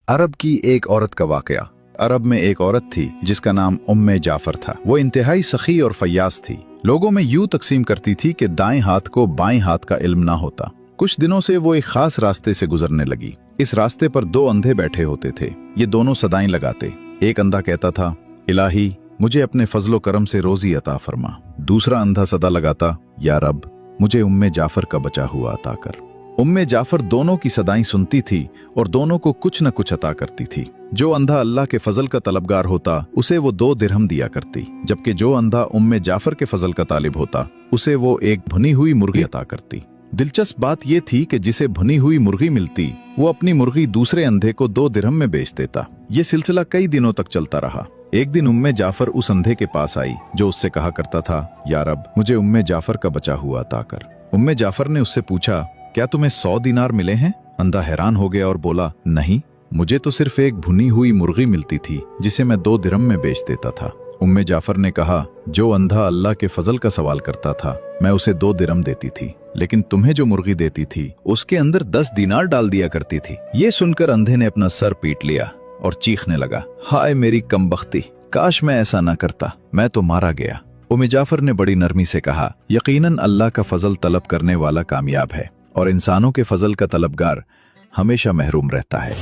अरब की एक औरत का वाकया। अरब में एक औरत थी जिसका नाम उम्मे जाफर था। वो इंतहाई सखी और फयाज थी। लोगों में यूं तकसीम करती थी कि दाएं हाथ को बाएं हाथ का इल्म ना होता। कुछ दिनों से वो एक खास रास्ते से गुजरने लगी। इस रास्ते पर दो अंधे बैठे होते थे। ये दोनों सदाएं लगाते। एक अंधा कहता था, इलाही मुझे अपने फजलो करम से रोजी अता फरमा। दूसरा अंधा सदा लगाता, या रब मुझे उम्मे जाफर का बचा हुआ अता कर। उम्मे जाफर दोनों की सदाएं सुनती थी और दोनों को कुछ न कुछ अता करती थी। जो अंधा अल्लाह के फजल का तलबगार होता उसे वो 2 दिरहम दिया करती, जबकि जो अंधा उम्मे जाफर के फजल का तालिब होता उसे वो एक भुनी हुई मुर्गी अता करती। दिलचस्प बात यह थी कि जिसे भुनी हुई मुर्गी मिलती वो अपनी मुर्गी दूसरे अंधे को 2 दिरहम में बेच देता। ये सिलसिला कई दिनों तक चलता रहा। एक दिन उम्मे जाफर उस अंधे के पास आई जो उससे कहा करता था, या रब मुझे उम्मे जाफर का बचा हुआ अता कर। उम्मे जाफर ने उससे पूछा, क्या तुम्हें 100 दीनार मिले हैं? अंधा हैरान हो गया और बोला, नहीं, मुझे तो सिर्फ एक भुनी हुई मुर्गी मिलती थी जिसे मैं 2 दिरहम में बेच देता था। उम्मे जाफर ने कहा, जो अंधा अल्लाह के फजल का सवाल करता था मैं उसे 2 दिरहम देती थी, लेकिन तुम्हें जो मुर्गी देती थी उसके अंदर 10 दीनार डाल दिया करती थी। ये सुनकर अंधे ने अपना सर पीट लिया और चीखने लगा, हाय मेरी कमबख्ती, काश मैं ऐसा ना करता, मैं तो मारा गया। उम्मे जाफर ने बड़ी नरमी से कहा, यकीनन अल्लाह का फजल तलब करने वाला कामयाब है और इंसानों के फजल का तलबगार हमेशा महरूम रहता है।